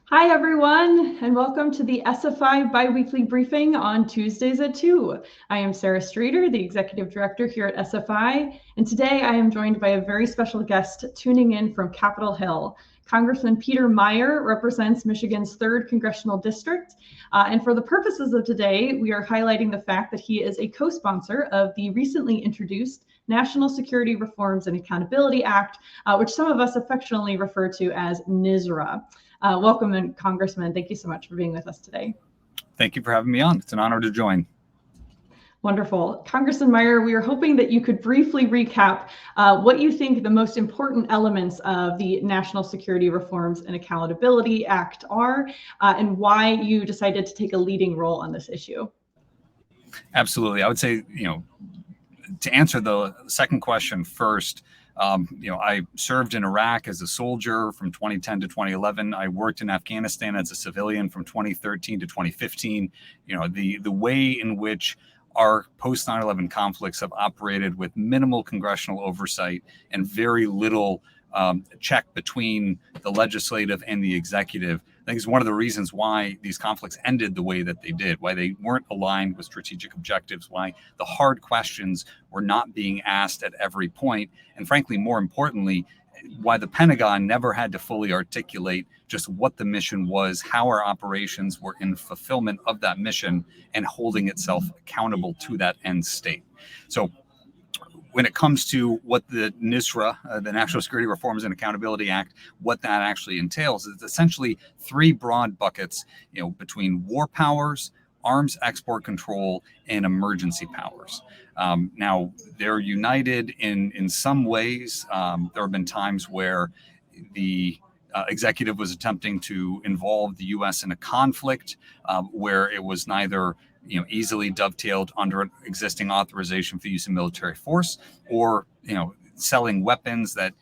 Hi, everyone, and welcome to the SFI biweekly briefing on Tuesdays at 2. I am Sarah Streeter, the Executive Director here at SFI, and today I am joined by a very special guest tuning in from Capitol Hill. Congressman Peter Meijer represents Michigan's 3rd Congressional District, and for the purposes of today, we are highlighting the fact that he is a co-sponsor of the recently introduced National Security Reforms and Accountability Act, which some of us affectionately refer to as NSRA. Welcome, and Congressman. Thank you so much for being with us today. Thank you for having me on. It's an honor to join. Wonderful. Congressman Meijer, we are hoping that you could briefly recap what you think the most important elements of the National Security Reforms and Accountability Act are, and why you decided to take a leading role on this issue. Absolutely. I would say, to answer the second question first, I served in Iraq as a soldier from 2010 to 2011. I worked in Afghanistan as a civilian from 2013 to 2015. The way in which our post 9/11 conflicts have operated with minimal congressional oversight and very little check between the legislative and the executive, I think is one of the reasons why these conflicts ended the way that they did, why they weren't aligned with strategic objectives, why the hard questions were not being asked at every point, and frankly, more importantly, why the Pentagon never had to fully articulate just what the mission was, how our operations were in fulfillment of that mission, and holding itself accountable to that end state. So when it comes to what the NSRA, the National Security Reforms and Accountability Act, what that actually entails, is essentially 3 broad buckets, between war powers, arms export control, and emergency powers. Now, they're united in some ways. There have been times where the executive was attempting to involve the U.S. in a conflict where it was neither easily dovetailed under an existing authorization for the use of military force, or selling weapons that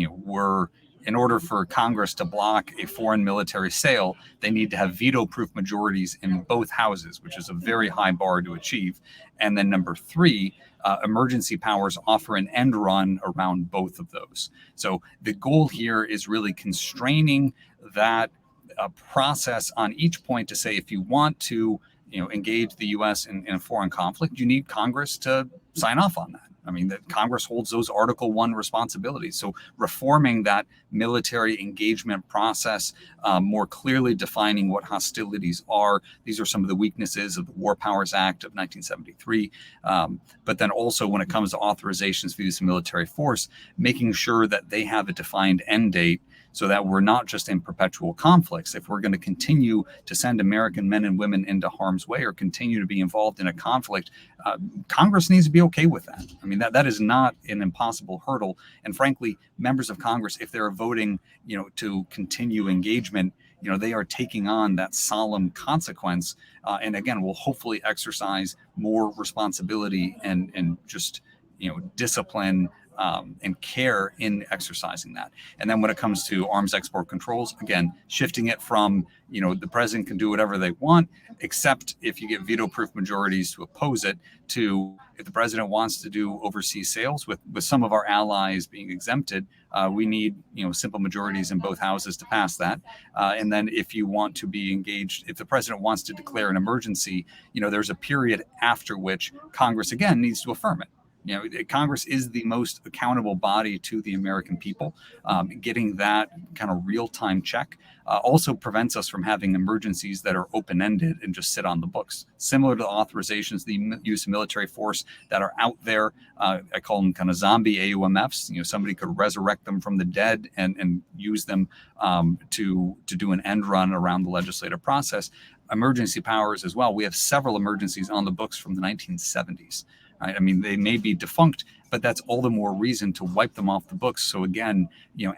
were, in order for Congress to block a foreign military sale, they need to have veto-proof majorities in both houses, which is a very high bar to achieve. And then number 3, emergency powers offer an end run around both of those. So the goal here is really constraining that process on each point to say, if you want to engage the U.S. in a foreign conflict, you need Congress to sign off on that. I mean, that Congress holds those Article 1 responsibilities. So reforming that military engagement process, more clearly defining what hostilities are. These are some of the weaknesses of the War Powers Act of 1973. But then also when it comes to authorizations for use of military force, making sure that they have a defined end date, so that we're not just in perpetual conflicts. If we're going to continue to send American men and women into harm's way or continue to be involved in a conflict, Congress needs to be okay with that. I mean, that is not an impossible hurdle. And frankly, members of Congress, if they're voting, to continue engagement, they are taking on that solemn consequence. And again, will hopefully exercise more responsibility and just, discipline and care in exercising that. And then when it comes to arms export controls, again, shifting it from, the president can do whatever they want, except if you get veto-proof majorities to oppose it, to if the president wants to do overseas sales, with some of our allies being exempted, we need, simple majorities in both houses to pass that. And then if you want to be engaged, if the president wants to declare an emergency, there's a period after which Congress, again, needs to affirm it. Congress is the most accountable body to the American people. Getting that kind of real-time check also prevents us from having emergencies that are open-ended and just sit on the books. Similar to the authorizations, the use of military force that are out there, I call them kind of zombie AUMFs. Somebody could resurrect them from the dead and use them to do an end run around the legislative process. Emergency powers as well. We have several emergencies on the books from the 1970s. Right? I mean, they may be defunct, but that's all the more reason to wipe them off the books. So again,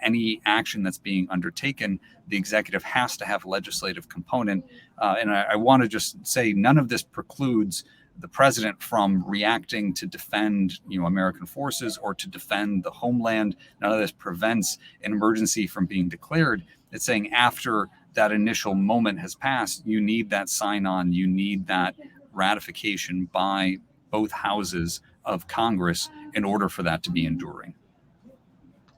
any action that's being undertaken, the executive has to have a legislative component. And I want to just say none of this precludes the president from reacting to defend, American forces or to defend the homeland. None of this prevents an emergency from being declared. It's saying after that initial moment has passed, you need that sign on, you need that ratification by both houses of Congress in order for that to be enduring.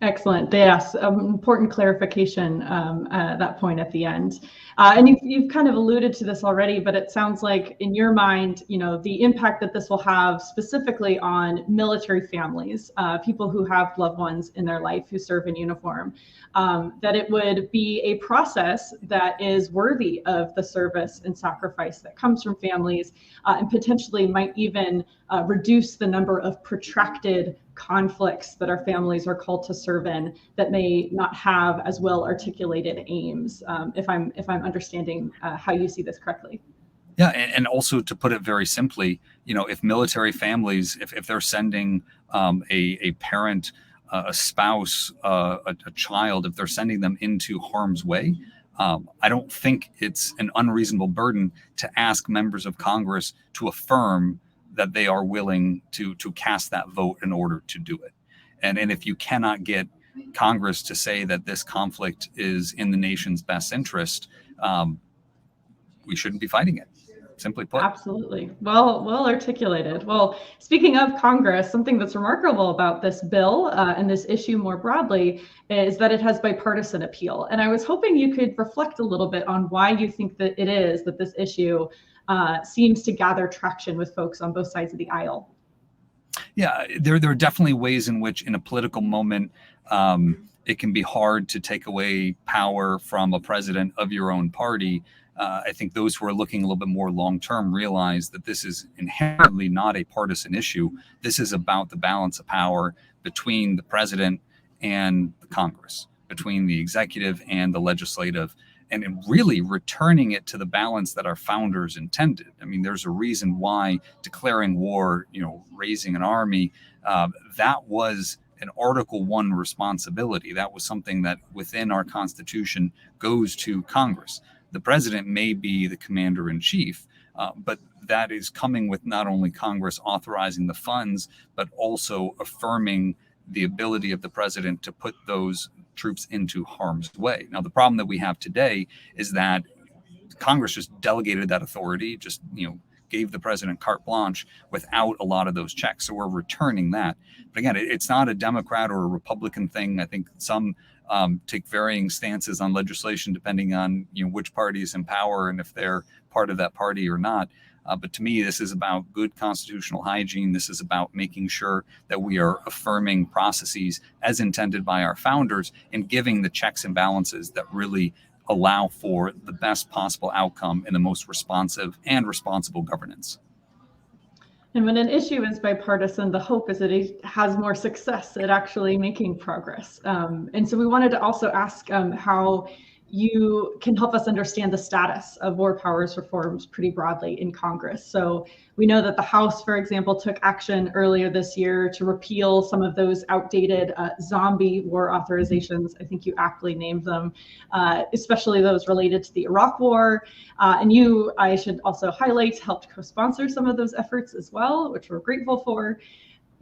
Excellent. Yes, important clarification at that point at the end. And you've kind of alluded to this already, but it sounds like in your mind, the impact that this will have specifically on military families, people who have loved ones in their life who serve in uniform, that it would be a process that is worthy of the service and sacrifice that comes from families, and potentially might even reduce the number of protracted conflicts that our families are called to serve in that may not have as well articulated aims, if I'm understanding how you see this correctly. Yeah, and also to put it very simply, if military families, if they're sending a parent, a spouse, a child, if they're sending them into harm's way, I don't think it's an unreasonable burden to ask members of Congress to affirm that they are willing to cast that vote in order to do it. And if you cannot get Congress to say that this conflict is in the nation's best interest, we shouldn't be fighting it. Simply put. Absolutely. Well articulated. Well, speaking of Congress, something that's remarkable about this bill and this issue more broadly is that it has bipartisan appeal. And I was hoping you could reflect a little bit on why you think that it is that this issue seems to gather traction with folks on both sides of the aisle. Yeah, there are definitely ways in which in a political moment, it can be hard to take away power from a president of your own party. I think those who are looking a little bit more long-term realize that this is inherently not a partisan issue. This is about the balance of power between the president and the Congress, between the executive and the legislative, and really returning it to the balance that our founders intended. I mean, there's a reason why declaring war, raising an army, that was an Article I responsibility. That was something that within our Constitution goes to Congress. The president may be the commander in chief, but that is coming with not only Congress authorizing the funds, but also affirming the ability of the president to put those troops into harm's way. Now, the problem that we have today is that Congress just delegated that authority, just, gave the president carte blanche without a lot of those checks. So we're returning that. But again, it's not a Democrat or a Republican thing. I think some take varying stances on legislation depending on which party is in power and if they're part of that party or not. But to me, this is about good constitutional hygiene. This is about making sure that we are affirming processes as intended by our founders and giving the checks and balances that really allow for the best possible outcome in the most responsive and responsible governance. And when an issue is bipartisan, the hope is that it has more success at actually making progress. And so we wanted to also ask how you can help us understand the status of war powers reforms pretty broadly in Congress. So we know that the House, for example, took action earlier this year to repeal some of those outdated zombie war authorizations. I think you aptly named them, especially those related to the Iraq War. And you, I should also highlight, helped co-sponsor some of those efforts as well, which we're grateful for.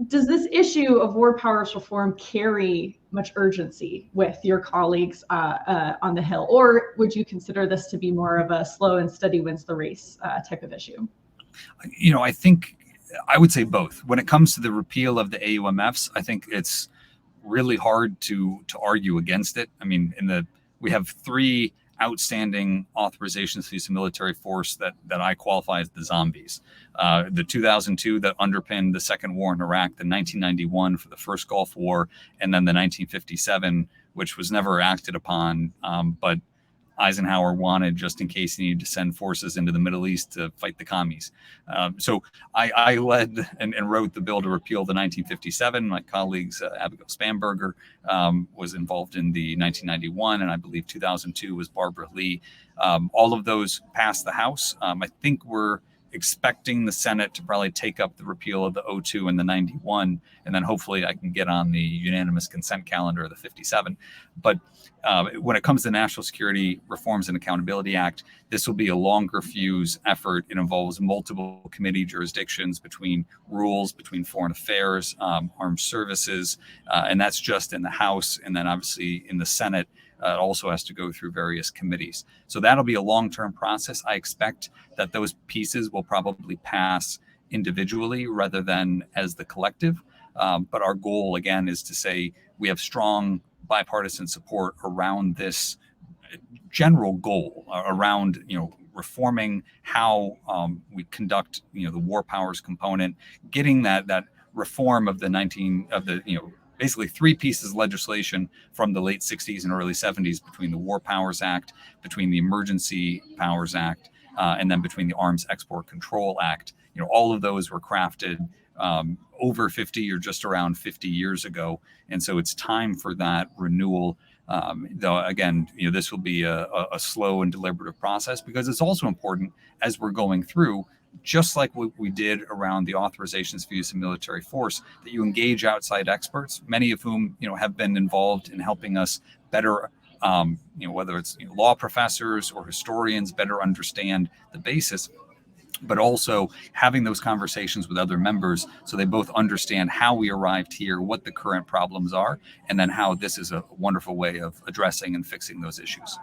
Does this issue of war powers reform carry much urgency with your colleagues on the Hill? Or would you consider this to be more of a slow and steady wins the race type of issue? I think I would say both. When it comes to the repeal of the AUMFs, I think it's really hard to argue against it. I mean, we have three outstanding authorizations to use the military force that I qualify as the zombies. The 2002 that underpinned the second war in Iraq, the 1991 for the first Gulf War, and then the 1957, which was never acted upon, but Eisenhower wanted just in case he needed to send forces into the Middle East to fight the commies. So I led and wrote the bill to repeal the 1957. My colleagues, Abigail Spanberger, was involved in the 1991, and I believe 2002 was Barbara Lee. All of those passed the House. I think we're expecting the Senate to probably take up the repeal of the 02 and the 91, and then hopefully I can get on the unanimous consent calendar of the 57. But when it comes to the National Security Reforms and Accountability Act, this will be a longer fuse effort. It involves multiple committee jurisdictions between rules, between foreign affairs, armed services, and that's just in the House. And then obviously in the Senate, it also has to go through various committees. So that'll be a long-term process. I expect that those pieces will probably pass individually rather than as the collective. But our goal, again, is to say we have strong bipartisan support around this general goal around, reforming how we conduct, the war powers component, getting that reform of basically three pieces of legislation from the late 60s and early 70s between the War Powers Act, between the Emergency Powers Act, and then between the Arms Export Control Act. All of those were crafted over 50 or just around 50 years ago. And so it's time for that renewal. Though, again, this will be a slow and deliberative process, because it's also important as we're going through, just like what we did around the authorizations for use of military force, that you engage outside experts, many of whom, have been involved in helping us better, whether it's law professors or historians, better understand the basis, but also having those conversations with other members so they both understand how we arrived here, what the current problems are, and then how this is a wonderful way of addressing and fixing those issues.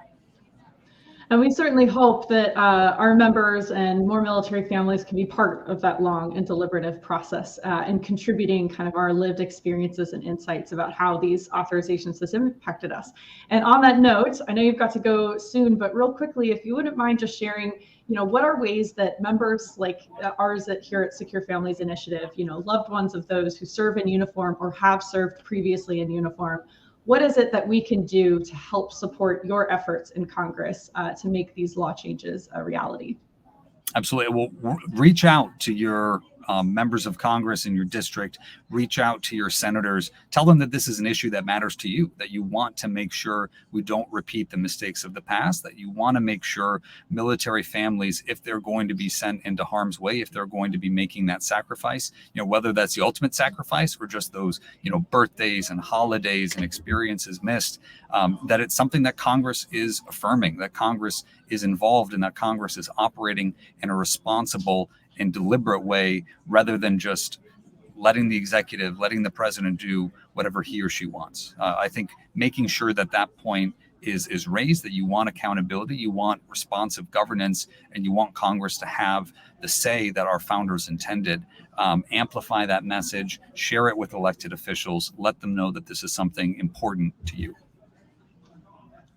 And we certainly hope that our members and more military families can be part of that long and deliberative process and contributing kind of our lived experiences and insights about how these authorizations have impacted us. And on that note, I know you've got to go soon, but real quickly, if you wouldn't mind just sharing, what are ways that members like ours here at Secure Families Initiative, loved ones of those who serve in uniform or have served previously in uniform, what is it that we can do to help support your efforts in Congress to make these law changes a reality? Absolutely. Well, reach out to your members of Congress in your district, reach out to your senators, tell them that this is an issue that matters to you, that you want to make sure we don't repeat the mistakes of the past, that you want to make sure military families, if they're going to be sent into harm's way, if they're going to be making that sacrifice, whether that's the ultimate sacrifice or just those, birthdays and holidays and experiences missed, that it's something that Congress is affirming, that Congress is involved, and that Congress is operating in a responsible and deliberate way, rather than just letting the president do whatever he or she wants. I think making sure that point is raised, that you want accountability, you want responsive governance, and you want Congress to have the say that our founders intended. Amplify that message, share it with elected officials, let them know that this is something important to you.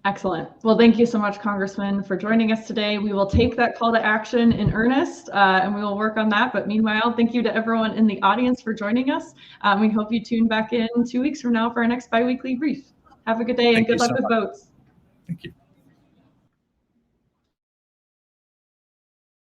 Excellent. Well, thank you so much, Congressman, for joining us today. We will take that call to action in earnest, and we will work on that. But meanwhile, thank you to everyone in the audience for joining us. We hope you tune back in 2 weeks from now for our next biweekly brief. Have a good day and good luck with votes. Thank you.